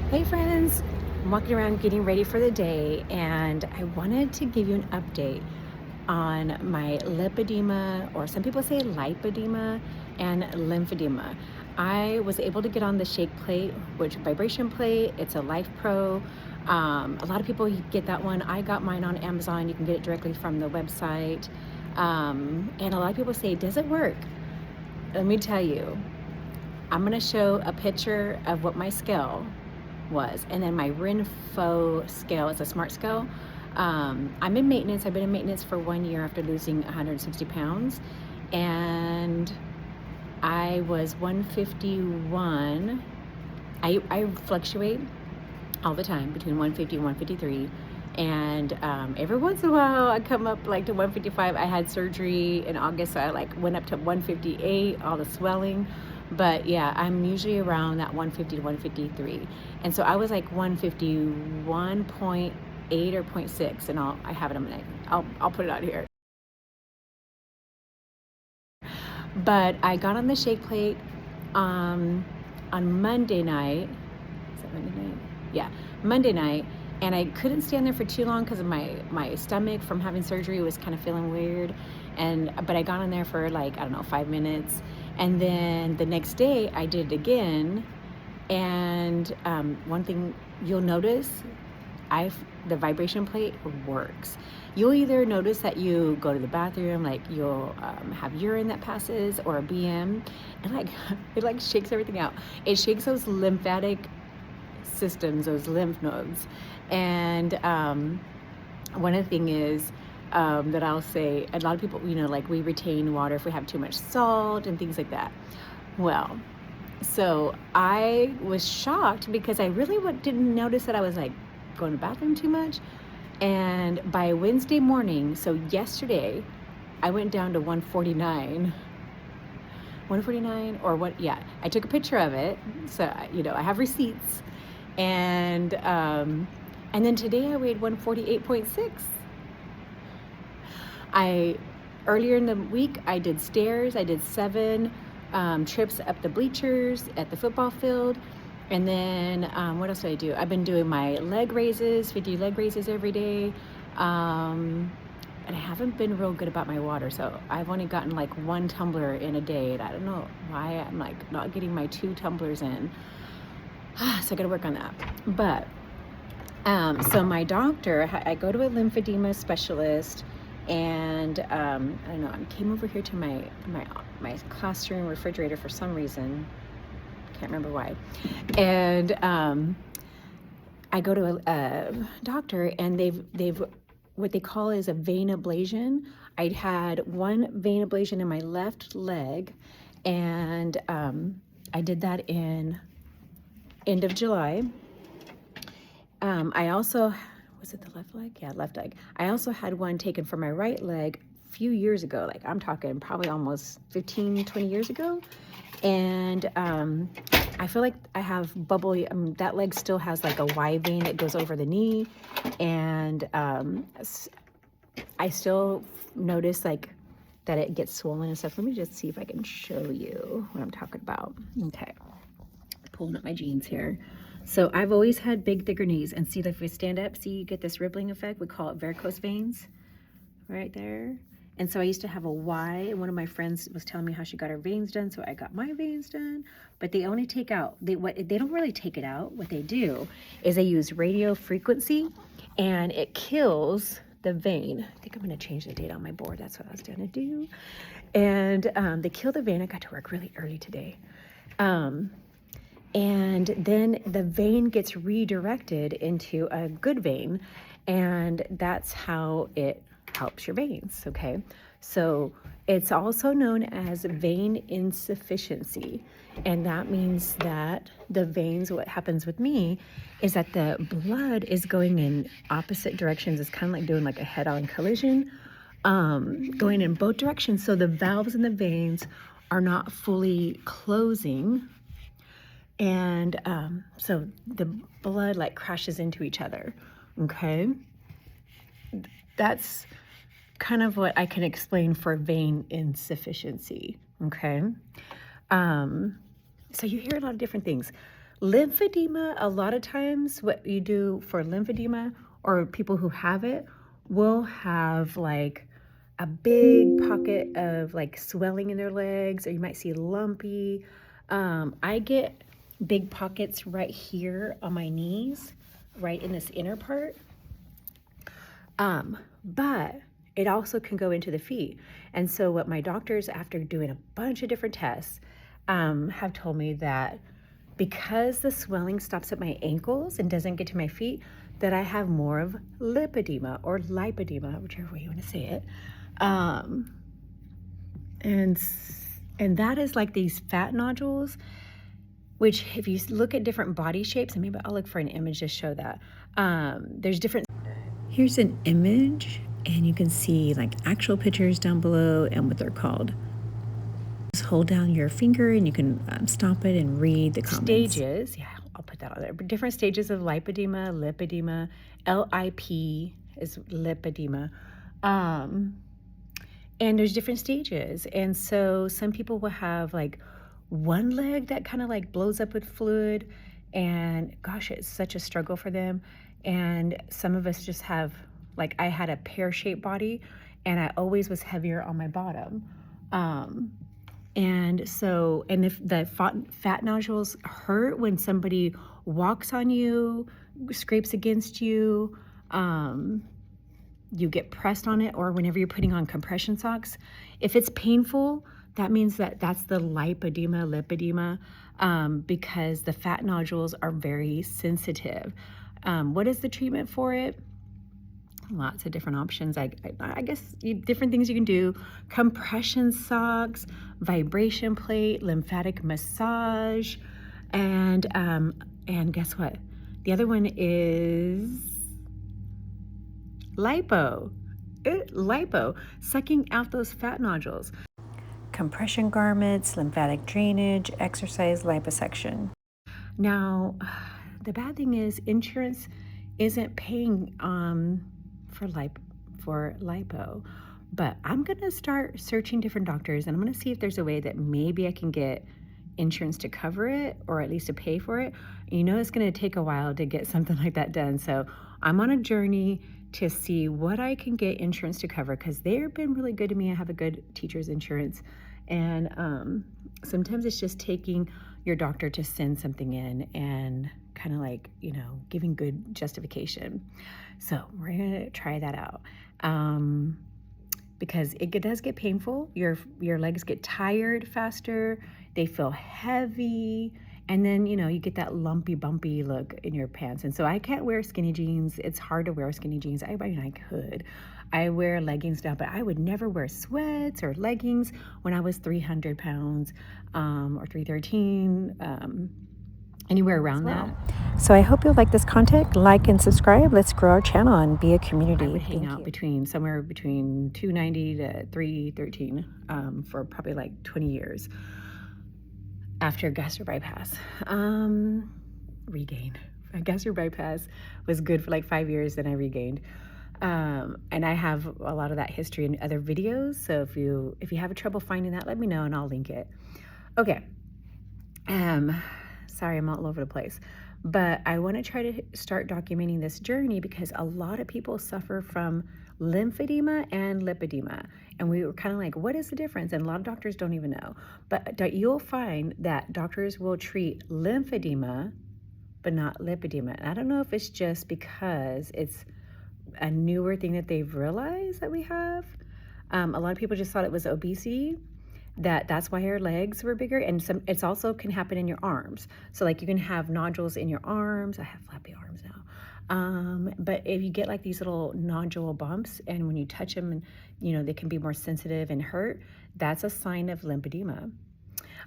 Hey friends, I'm walking around getting ready for the day and I wanted to give you an update on my lipedema, or some people say lipedema, and lymphedema. I was able to get on the shake plate, which vibration plate. It's a Life Pro. A lot of people get that one. I got mine on Amazon. You can get it directly from the website. And a lot of people say, does it work? Let me tell you, I'm going to show a picture of what my scale was, and then my Rinfo scale is a smart scale. I'm in maintenance. I've been in maintenance for 1 year after losing 160 pounds, and I was 151. I fluctuate all the time between 150 and 153, and every once in a while I come up like to 155. I had surgery in August, so I like went up to 158, all the swelling. But yeah, I'm usually around that 150 to 153. And so I was like 151.8 or 0.6, and I have it on my, I'll put it out here. But I got on the shake plate on Monday night. Is that Monday night? Yeah, Monday night. And I couldn't stand there for too long because of my stomach from having surgery was kind of feeling weird. But I got on there for like, I don't know, 5 minutes. And then the next day I did it again. And one thing you'll notice, the vibration plate works. You'll either notice that you go to the bathroom, like you'll have urine that passes or a BM, and it shakes everything out. It shakes those lymphatic systems, those lymph nodes. And one of the things is that I'll say, a lot of people, like we retain water if we have too much salt and things like that. Well, so I was shocked because I really didn't notice that I was like going to the bathroom too much. And by Wednesday morning, so yesterday, I went down to 149. 149 or what? Yeah, I took a picture of it, so I have receipts. And then today I weighed 148.6. Earlier in the week I did stairs. I did 7 trips up the bleachers at the football field. And then what else did I do? I've been doing my leg raises, 50 leg raises every day. And I haven't been real good about my water. So I've only gotten like 1 tumbler in a day. And I don't know why I'm like not getting my 2 tumblers in. So I got to work on that. But so my doctor, I go to a lymphedema specialist, and I don't know, I came over here to my classroom refrigerator for some reason. Can't remember why. And I go to a doctor, and they've what they call is a vein ablation. I'd had 1 vein ablation in my left leg, and I did that in end of July. I also, was it the left leg? Yeah, left leg. I also had one taken for my right leg a few years ago. Like I'm talking probably almost 15, 20 years ago. And I feel like I have bubbly, that leg still has like a Y vein that goes over the knee. And I still notice like that it gets swollen and stuff. Let me just see if I can show you what I'm talking about. Okay, pulling up my jeans here. So I've always had big, thicker knees, and see, if we stand up, see, you get this rippling effect. We call it varicose veins right there. And so I used to have a Y, and one of my friends was telling me how she got her veins done, so I got my veins done. But they only take out, they don't really take it out. What they do is they use radio frequency, and it kills the vein. I think I'm going to change the date on my board. That's what I was going to do. And they kill the vein. I got to work really early today. And then the vein gets redirected into a good vein, and that's how it helps your veins, okay? So it's also known as vein insufficiency, and that means that the veins, what happens with me is that the blood is going in opposite directions. It's kind of like doing like a head-on collision, going in both directions. So the valves in the veins are not fully closing, and so the blood like crashes into each other, okay? That's kind of what I can explain for vein insufficiency, okay? So you hear a lot of different things. Lymphedema, a lot of times what you do for lymphedema or people who have it will have like a big pocket of like swelling in their legs, or you might see lumpy. I get big pockets right here on my knees, right in this inner part. But it also can go into the feet. And so what my doctors, after doing a bunch of different tests, have told me that because the swelling stops at my ankles and doesn't get to my feet, that I have more of lipedema or lipedema, whichever way you want to say it. And that is like these fat nodules, which if you look at different body shapes, and maybe I'll look for an image to show that. There's different. Here's an image, and you can see like actual pictures down below and what they're called. Just hold down your finger and you can stomp it and read the comments. Stages, yeah, I'll put that on there. But different stages of lipedema, lipedema, LIP is lipedema. And there's different stages. And so some people will have like one leg that kind of like blows up with fluid, and gosh, it's such a struggle for them. And some of us just have, like I had a pear-shaped body and I always was heavier on my bottom. And if the fat nodules hurt when somebody walks on you, scrapes against you, you get pressed on it, or whenever you're putting on compression socks, if it's painful, that means that's the lipedema, because the fat nodules are very sensitive. What is the treatment for it? Lots of different options. I guess different things you can do: compression socks, vibration plate, lymphatic massage, and guess what? The other one is lipo, sucking out those fat nodules. Compression garments, lymphatic drainage, exercise, liposuction. Now, the bad thing is insurance isn't paying for lipo, but I'm gonna start searching different doctors, and I'm gonna see if there's a way that maybe I can get insurance to cover it, or at least to pay for it. You know, it's gonna take a while to get something like that done. So I'm on a journey to see what I can get insurance to cover, because they've been really good to me. I have a good teacher's insurance, and sometimes it's just taking your doctor to send something in and kind of like, you know, giving good justification. So we're gonna try that out, because it does get painful. Your legs get tired faster, they feel heavy, and then, you know, you get that lumpy, bumpy look in your pants. And so I can't wear skinny jeans. It's hard to wear skinny jeans. I mean, I could. I wear leggings now, but I would never wear sweats or leggings when I was 300 pounds, or 313, anywhere around that. So I hope you'll like this content. Like and subscribe. Let's grow our channel and be a community. I would hang out somewhere between 290 to 313 for probably like 20 years. After gastric bypass, regained. A gastric bypass was good for like 5 years, then I regained. And I have a lot of that history in other videos. So if you have trouble finding that, let me know and I'll link it. Okay. Sorry, I'm all over the place, but I want to try to start documenting this journey because a lot of people suffer from lymphedema and lipedema. And we were kind of like, what is the difference? And a lot of doctors don't even know. But you'll find that doctors will treat lymphedema, but not lipedema. And I don't know if it's just because it's a newer thing that they've realized that we have. A lot of people just thought it was obesity, that's why your legs were bigger. And it's also can happen in your arms. So like you can have nodules in your arms. I have flappy arms now. But if you get like these little nodule bumps, and when you touch them, and you know, they can be more sensitive and hurt, that's a sign of lymphedema.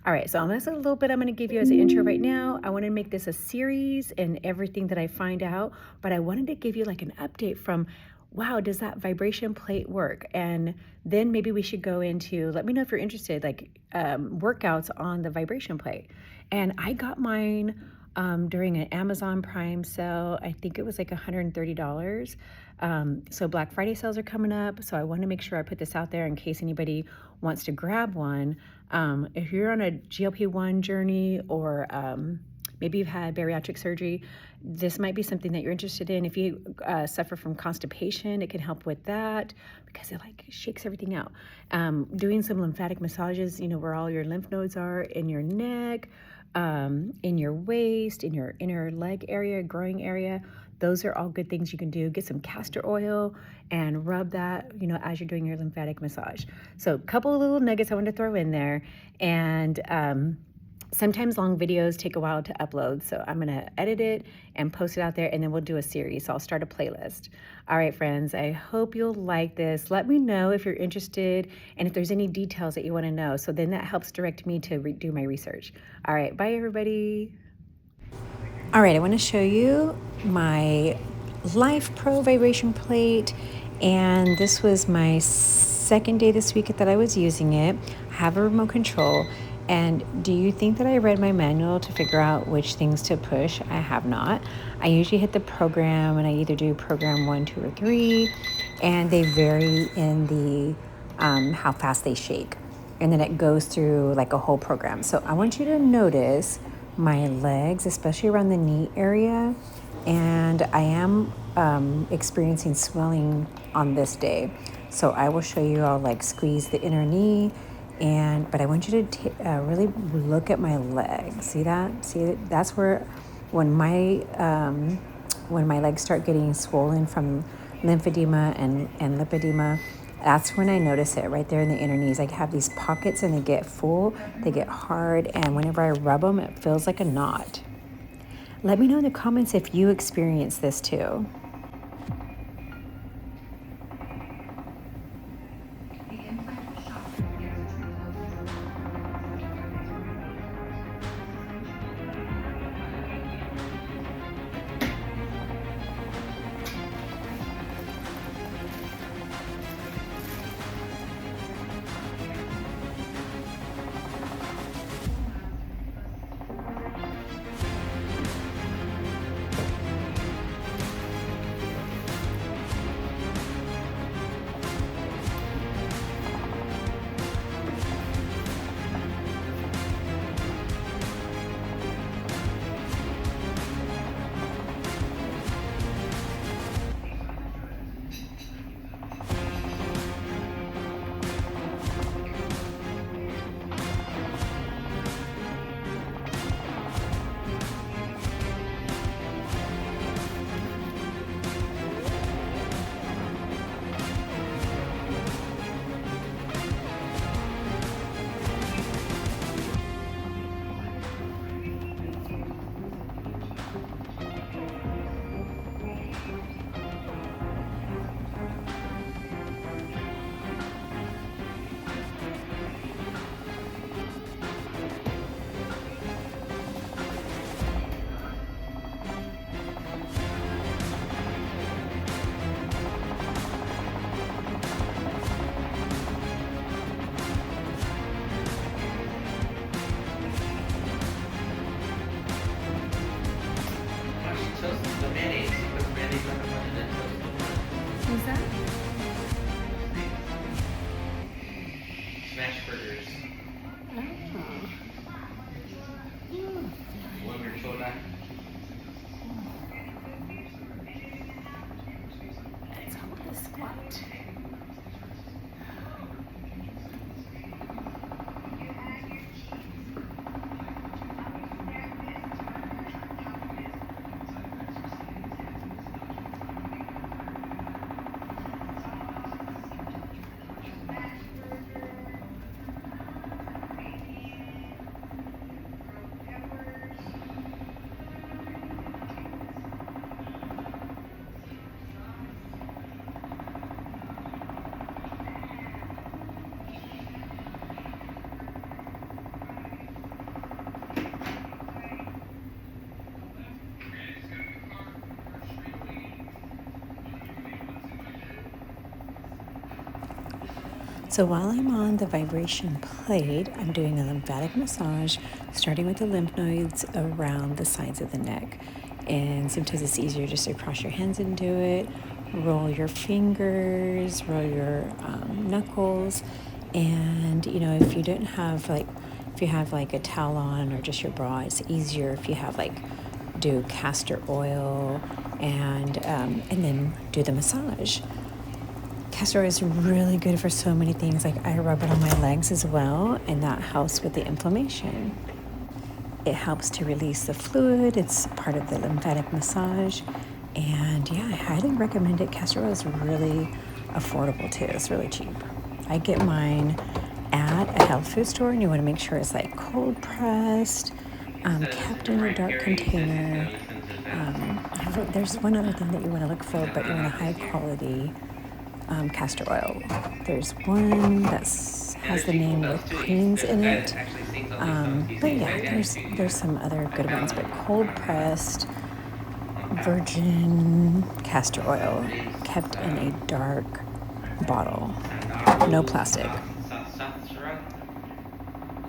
All right, so that's a little bit I'm going to give you as an intro right now. I want to make this a series and everything that I find out, but I wanted to give you like an update from, wow, does that vibration plate work? And then maybe we should go into, let me know if you're interested, like workouts on the vibration plate. And I got mine during an Amazon Prime sale. I think it was like $130. So Black Friday sales are coming up. So I want to make sure I put this out there in case anybody wants to grab one. If you're on a GLP-1 journey, or maybe you've had bariatric surgery. This might be something that you're interested in. If you suffer from constipation, it can help with that because it like shakes everything out. Doing some lymphatic massages, where all your lymph nodes are in your neck, in your waist, in your inner leg area, growing area. Those are all good things you can do. Get some castor oil and rub that, as you're doing your lymphatic massage. So a couple of little nuggets I want to throw in there. And sometimes long videos take a while to upload. So I'm going to edit it and post it out there, and then we'll do a series. So I'll start a playlist. All right, friends, I hope you'll like this. Let me know if you're interested and if there's any details that you want to know. So then that helps direct me to do my research. All right, bye, everybody. All right, I want to show you my Life Pro vibration plate, and this was my second day this week that I was using it. I have a remote control, and do you think that I read my manual to figure out which things to push? I have not. I usually hit the program, and I either do program 1, 2, or 3, and they vary in the how fast they shake, and then it goes through like a whole program. So I want you to notice my legs, especially around the knee area, and I am experiencing swelling on this day. So I will show you, I'll like squeeze the inner knee, but I want you to really look at my legs. See that? See, that's where when my legs start getting swollen from lymphedema and lipedema, that's when I notice it, right there in the inner knees. I have these pockets and they get full, they get hard, and whenever I rub them, it feels like a knot. Let me know in the comments if you experience this too. Who's that? Smash burgers. Wonder soda. Let's hold the squat. So while I'm on the vibration plate, I'm doing a lymphatic massage, starting with the lymph nodes around the sides of the neck. And sometimes it's easier just to cross your hands and do it. Roll your fingers, roll your knuckles. And, if you don't have if you have like a towel on or just your bra, it's easier if you have like do castor oil and then do the massage. Castor oil is really good for so many things. Like I rub it on my legs as well, and that helps with the inflammation. It helps to release the fluid. It's part of the lymphatic massage. And yeah, I highly recommend it. Castor oil is really affordable too. It's really cheap. I get mine at a health food store, and you want to make sure it's like cold pressed, kept in a dark container. There's one other thing that you want to look for, but you want a high quality castor oil. There's one that has the name with queens in it. But yeah, there's some other good ones, but cold pressed virgin castor oil kept in a dark bottle, no plastic.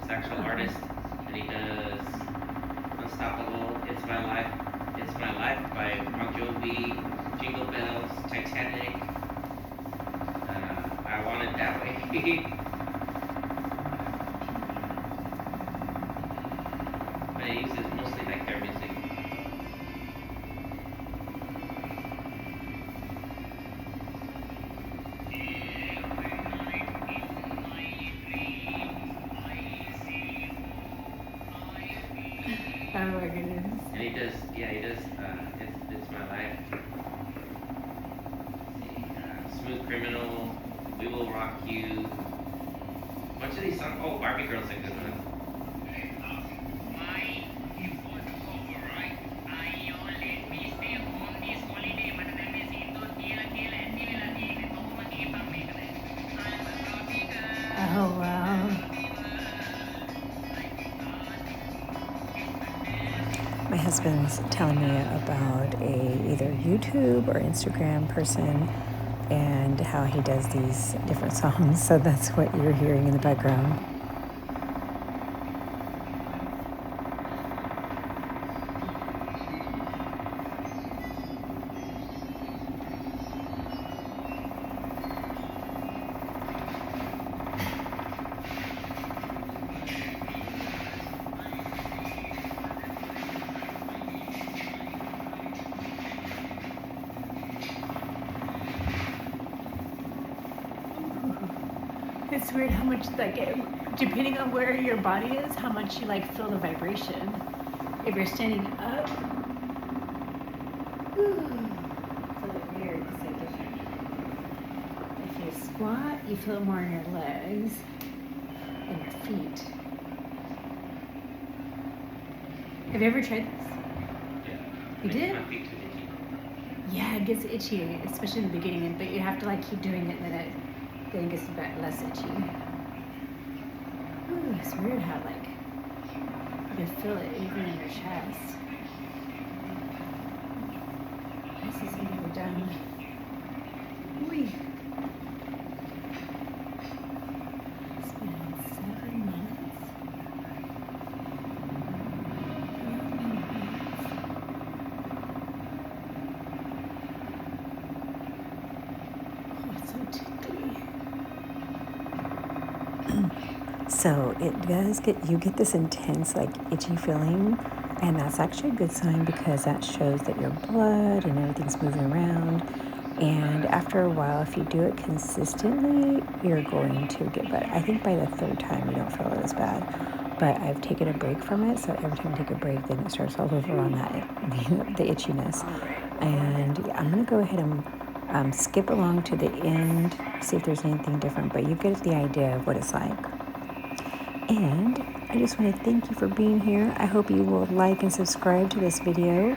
Sexual artist, and he does Unstoppable, It's My Life by Bon Jovi, Jingle Bells, Titanic, I Want It That Way. But he uses mostly like their music. Oh my goodness. And he does, It's My Life. Smooth Criminal, We Will Rock You. A bunch of these songs. Oh, Barbie Girl's a good one. Oh wow. My husband's telling me about either YouTube or Instagram person and how he does these different songs. So that's what you're hearing in the background. It's weird how much, like, depending on where your body is, how much you like feel the vibration. If you're standing up, it's a little weird. It's like different. If you squat, you feel it more in your legs and your feet. Have you ever tried this? Yeah. You did? My feet too itchy. Yeah, it gets itchy, especially in the beginning, but you have to like keep doing it, and then it gets less itchy. Ooh, it's weird how like you can feel it even in your chest. This is never done. Ooh. It's been 7 minutes. So it does you get this intense like itchy feeling, and that's actually a good sign because that shows that your blood and everything's moving around. And after a while, if you do it consistently, you're going to get better. I think by the 3rd time you don't feel it as bad, but I've taken a break from it, so every time I take a break, then it starts all over on that the itchiness. And yeah, I'm gonna go ahead and skip along to the end, see if there's anything different, but you get the idea of what it's like. And I just want to thank you for being here. I hope you will like and subscribe to this video,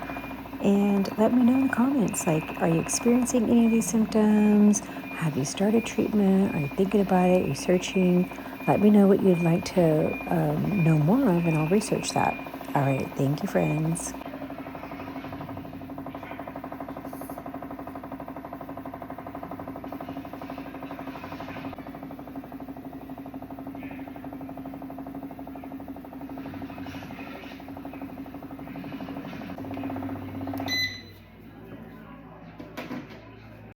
and let me know in the comments, like, are you experiencing any of these symptoms? Have you started treatment? Are you thinking about it? Are you searching? Let me know what you'd like to know more of, and I'll research that. All right, thank you, friends.